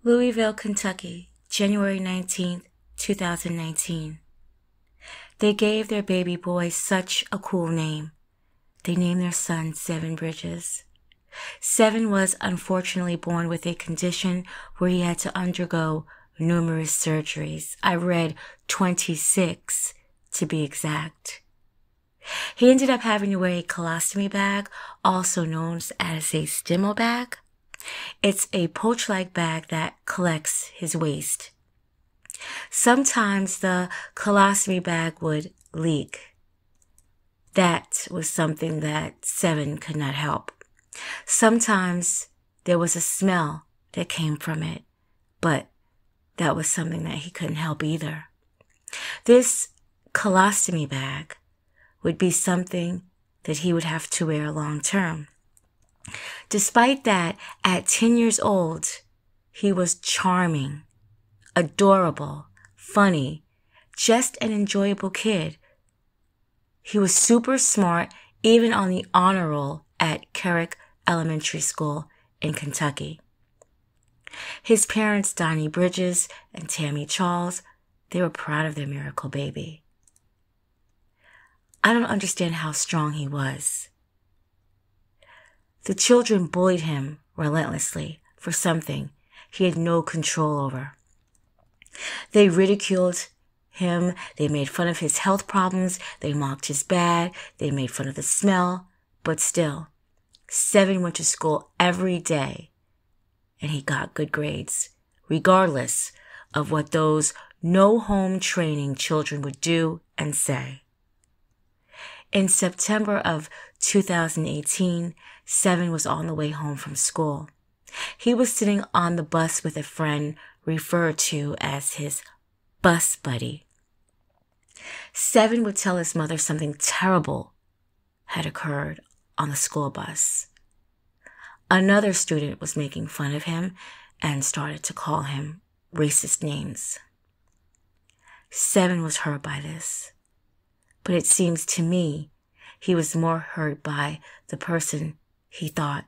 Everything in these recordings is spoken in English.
Louisville, Kentucky, January 19th, 2019. They gave their baby boy such a cool name. They named their son Seven Bridges. Seven was unfortunately born with a condition where he had to undergo numerous surgeries. I read 26 to be exact. He ended up having to wear a colostomy bag, also known as a stimo bag. It's a pouch-like bag that collects his waste. Sometimes the colostomy bag would leak. That was something that Seven could not help. Sometimes there was a smell that came from it, but that was something that he couldn't help either. This colostomy bag would be something that he would have to wear long term. Despite that, at 10 years old, he was charming, adorable, funny, just an enjoyable kid. He was super smart, even on the honor roll at Carrick Elementary School in Kentucky. His parents, Donnie Bridges and Tammy Charles, they were proud of their miracle baby. I don't understand how strong he was. The children bullied him relentlessly for something he had no control over. They ridiculed him. They made fun of his health problems. They mocked his bag. They made fun of the smell. But still, Seven went to school every day, and he got good grades, regardless of what those no-home training children would do and say. In September of 2018, Seven was on the way home from school. He was sitting on the bus with a friend referred to as his bus buddy. Seven would tell his mother something terrible had occurred on the school bus. Another student was making fun of him and started to call him racist names. Seven was hurt by this, but it seems to me he was more hurt by the person he thought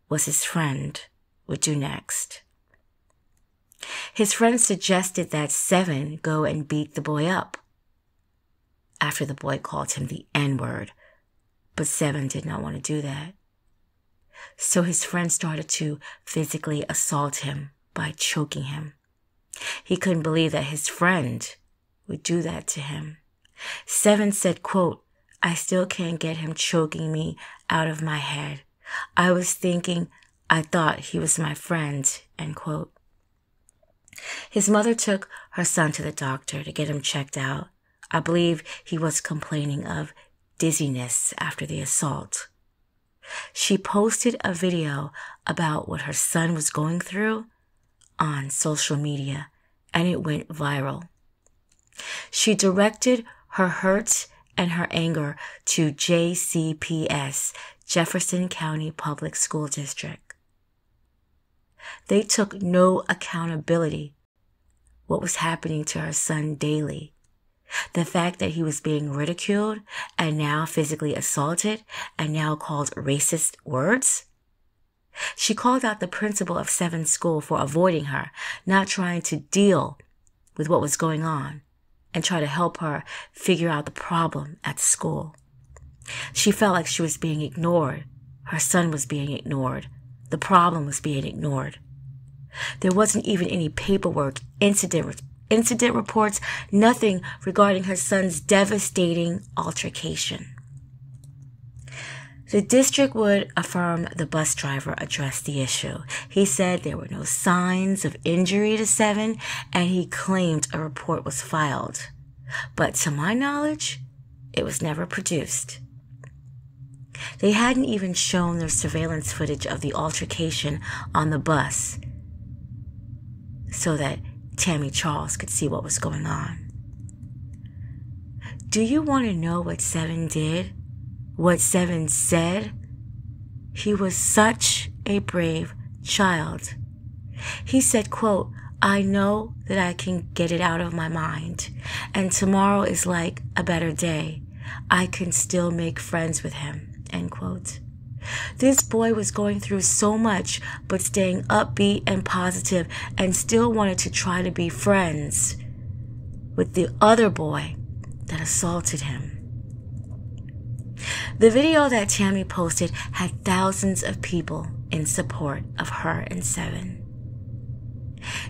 was his friend would do next. His friend suggested that Seven go and beat the boy up after the boy called him the N-word, but Seven did not want to do that. So his friend started to physically assault him by choking him. He couldn't believe that his friend would do that to him. Seven said, quote, "I still can't get him choking me out of my head. I was thinking I thought he was my friend," end quote. His mother took her son to the doctor to get him checked out. I believe he was complaining of dizziness after the assault. She posted a video about what her son was going through on social media, and it went viral. She directed her hurt and her anger to JCPS, Jefferson County Public School District. They took no accountability what was happening to her son daily. The fact that he was being ridiculed and now physically assaulted and now called racist words. She called out the principal of Seven's school for avoiding her, not trying to deal with what was going on and try to help her figure out the problem at school. She felt like she was being ignored. Her son was being ignored. The problem was being ignored. There wasn't even any paperwork, incident reports, nothing regarding her son's devastating altercation. The district would affirm the bus driver addressed the issue. He said there were no signs of injury to Seven, and he claimed a report was filed. But to my knowledge, it was never produced. They hadn't even shown their surveillance footage of the altercation on the bus so that Tammy Charles could see what was going on. Do you want to know what Seven did? What Seven said? He was such a brave child. He said, quote, "I know that I can get it out of my mind, and tomorrow is like a better day. I can still make friends with him," end quote. This boy was going through so much, but staying upbeat and positive, and still wanted to try to be friends with the other boy that assaulted him. The video that Tammy posted had thousands of people in support of her and Seven.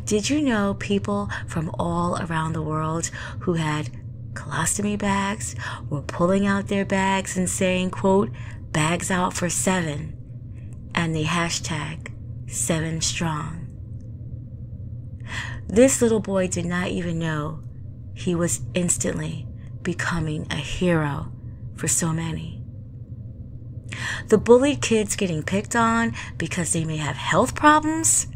Did you know people from all around the world who had colostomy bags were pulling out their bags and saying, quote, "bags out for Seven," and the hashtag 7Strong. This little boy did not even know he was instantly becoming a hero for so many. The bullied kids getting picked on because they may have health problems,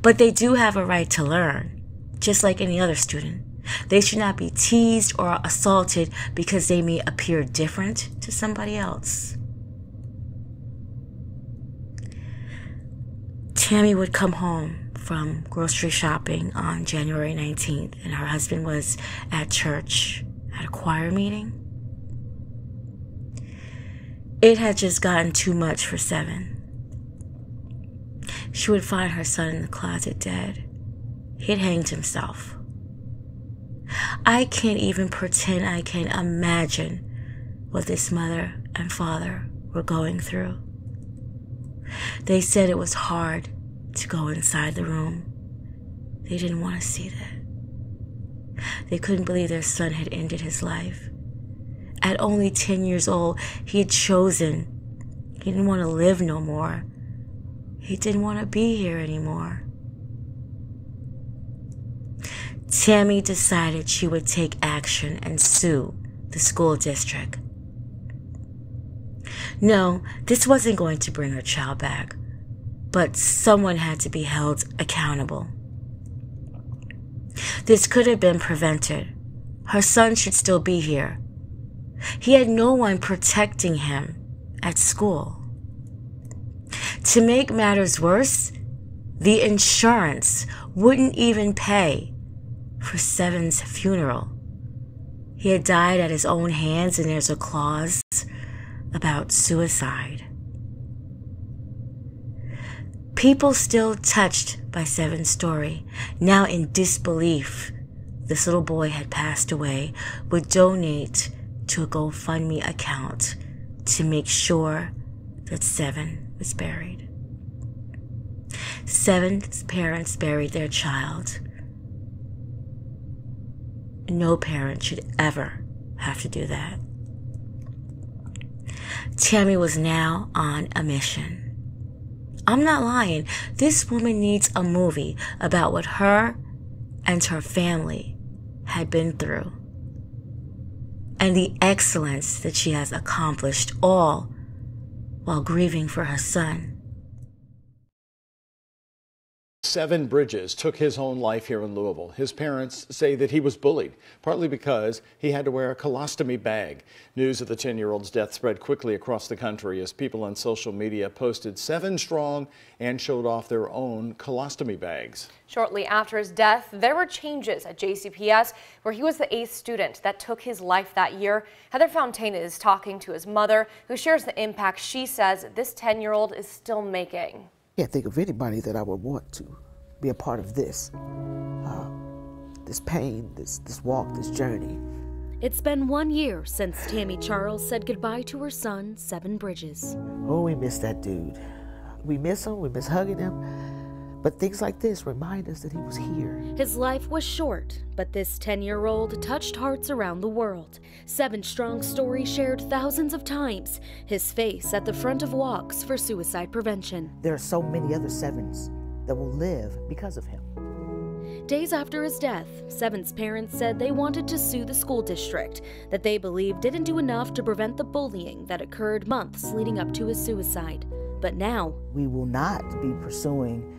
but they do have a right to learn, just like any other student. They should not be teased or assaulted because they may appear different to somebody else. Tammy would come home from grocery shopping on January 19th, and her husband was at church at a choir meeting. It had just gotten too much for Seven. She would find her son in the closet dead. He had hanged himself. I can't even pretend I can imagine what this mother and father were going through. They said it was hard to go inside the room. They didn't want to see that. They couldn't believe their son had ended his life. At only 10 years old, he had chosen. He didn't want to live no more. He didn't want to be here anymore. Tammy decided she would take action and sue the school district. No, this wasn't going to bring her child back, but someone had to be held accountable. This could have been prevented. Her son should still be here. He had no one protecting him at school. To make matters worse, the insurance wouldn't even pay for Seven's funeral. He had died at his own hands, and there's a clause about suicide. People still touched by Seven's story, now in disbelief this little boy had passed away, would donate to a GoFundMe account to make sure that Seven was buried. Seven's parents buried their child. No parent should ever have to do that. Tammy was now on a mission. I'm not lying. This woman needs a movie about what her and her family had been through, and the excellence that she has accomplished, all while grieving for her son. Seven Bridges took his own life here in Louisville. His parents say that he was bullied, partly because he had to wear a colostomy bag. News of the 10-year-old's death spread quickly across the country as people on social media posted 7Strong and showed off their own colostomy bags. Shortly after his death, there were changes at JCPS, where he was the 8th student that took his life that year. Heather Fontaine is talking to his mother, who shares the impact she says this 10-year-old is still making. Can't think of anybody that I would want to be a part of this pain, this walk, this journey. It's been 1 year since Tammy Charles said goodbye to her son, Seven Bridges. Oh, we miss that dude. We miss him, we miss hugging him. But things like this remind us that he was here. His life was short, but this 10-year-old touched hearts around the world. 7Strong's story shared thousands of times, his face at the front of walks for suicide prevention. There are so many other Sevens that will live because of him. Days after his death, Seven's parents said they wanted to sue the school district that they believed didn't do enough to prevent the bullying that occurred months leading up to his suicide. But now, we will not be pursuing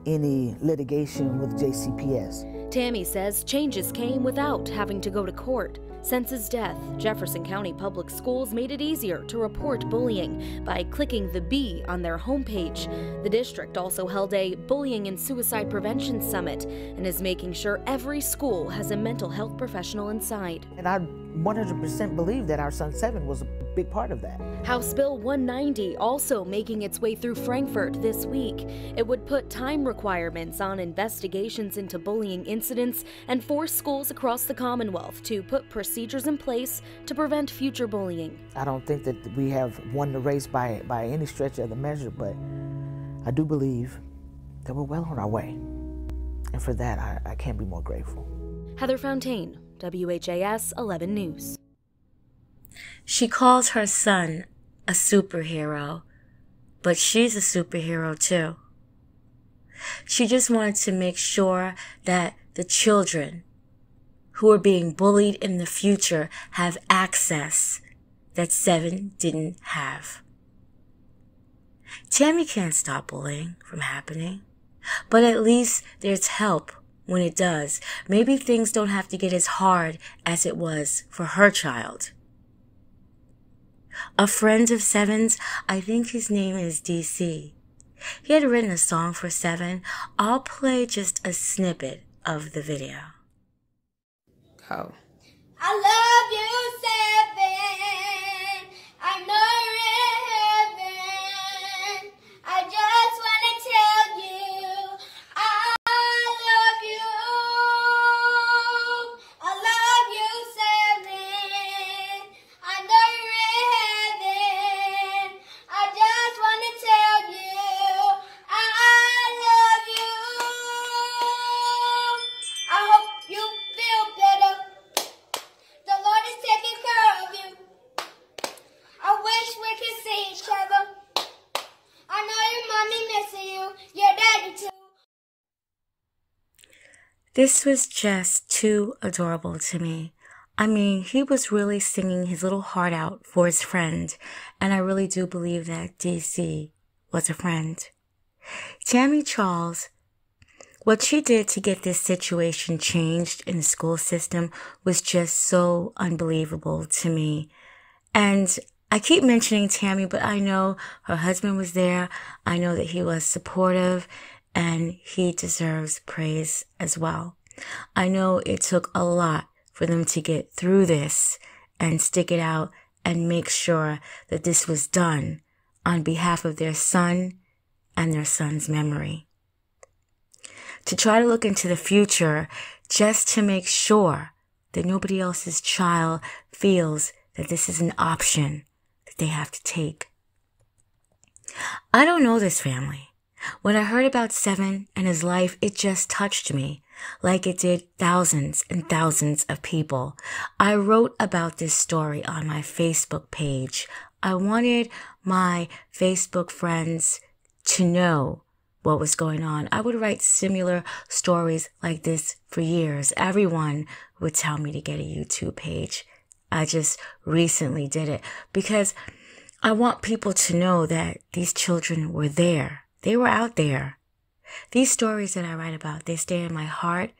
any litigation with JCPS. Tammy says changes came without having to go to court. Since his death, Jefferson County Public Schools made it easier to report bullying by clicking the B on their homepage. The district also held a Bullying and Suicide Prevention Summit and is making sure every school has a mental health professional inside. And I 100% believe that our son 7 was a big part of that. House Bill 190 also making its way through Frankfurt this week. It would put time requirements on investigations into bullying incidents and force schools across the Commonwealth to put procedures in place to prevent future bullying. I don't think that we have won the race by any stretch of the measure, but I do believe that we're well on our way. And for that, I can't be more grateful. Heather Fontaine, WHAS 11 News. She calls her son a superhero, but she's a superhero too. She just wanted to make sure that the children who are being bullied in the future have access that 7 didn't have. Tammy can't stop bullying from happening, but at least there's help when it does. Maybe things don't have to get as hard as it was for her child. A friend of 7's, I think his name is DC. He had written a song for 7. I'll play just a snippet of the video. Go. I love you, 7. I know you're in heaven. I just want to tell you I love you. I love you, 7. I know you're in heaven. I just want to tell you I love you. I hope you feel better. The Lord is taking care of you. I wish we could see each other. I know your mommy missing you, your daddy too. This was just too adorable to me. I mean, he was really singing his little heart out for his friend, and I really do believe that DC was a friend. Tammy Charles, what she did to get this situation changed in the school system was just so unbelievable to me. And I keep mentioning Tammy, but I know her husband was there. I know that he was supportive, and he deserves praise as well. I know it took a lot for them to get through this and stick it out and make sure that this was done on behalf of their son and their son's memory. To try to look into the future just to make sure that nobody else's child feels that this is an option that they have to take. I don't know this family. When I heard about 7 and his life, it just touched me like it did thousands and thousands of people. I wrote about this story on my Facebook page. I wanted my Facebook friends to know what was going on. I would write similar stories like this for years. Everyone would tell me to get a YouTube page. I just recently did it because I want people to know that these children were there. They were out there. These stories that I write about, they stay in my heart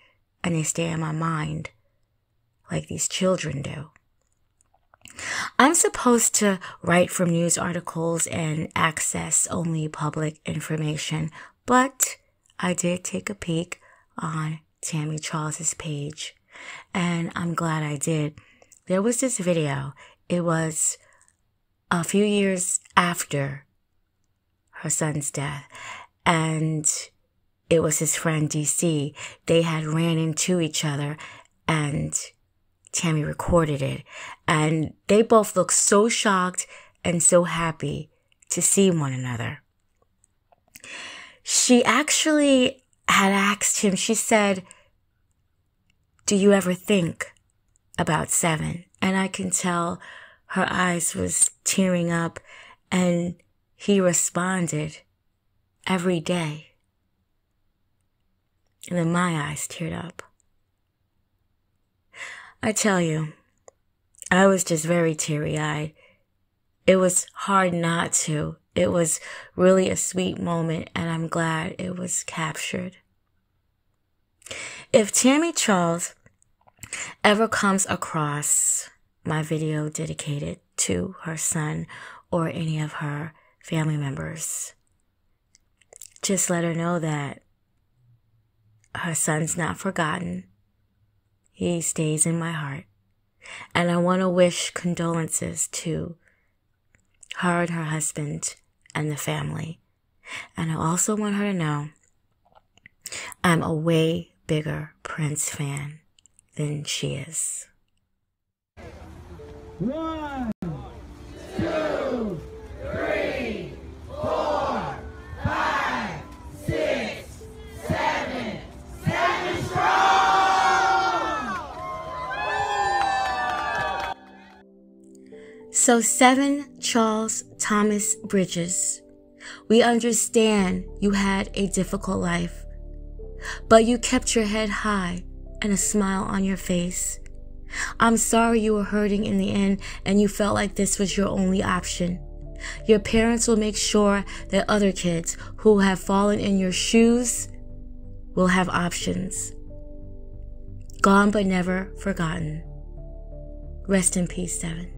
and they stay in my mind like these children do. I'm supposed to write from news articles and access only public information, but I did take a peek on Tammy Charles's page, and I'm glad I did. There was this video. It was a few years after her son's death, and it was his friend DC. They had ran into each other, and Tammy recorded it, and they both looked so shocked and so happy to see one another. She actually had asked him, she said, "Do you ever think about 7?" And I can tell her eyes was tearing up, and he responded, "Every day." And then my eyes teared up. I tell you, I was just very teary-eyed. It was hard not to. It was really a sweet moment, and I'm glad it was captured. If Tammy Charles ever comes across my video dedicated to her son or any of her family members, just let her know that her son's not forgotten. He stays in my heart. And I want to wish condolences to her and her husband and the family. And I also want her to know I'm a way bigger Prince fan than she is. 1, 2, 3, 4, 5, 6, 7, 7 strong! So 7 Charles Thomas Bridges. We understand you had a difficult life, but you kept your head high and a smile on your face. I'm sorry you were hurting in the end and you felt like this was your only option. Your parents will make sure that other kids who have fallen in your shoes will have options. Gone but never forgotten. Rest in peace, 7.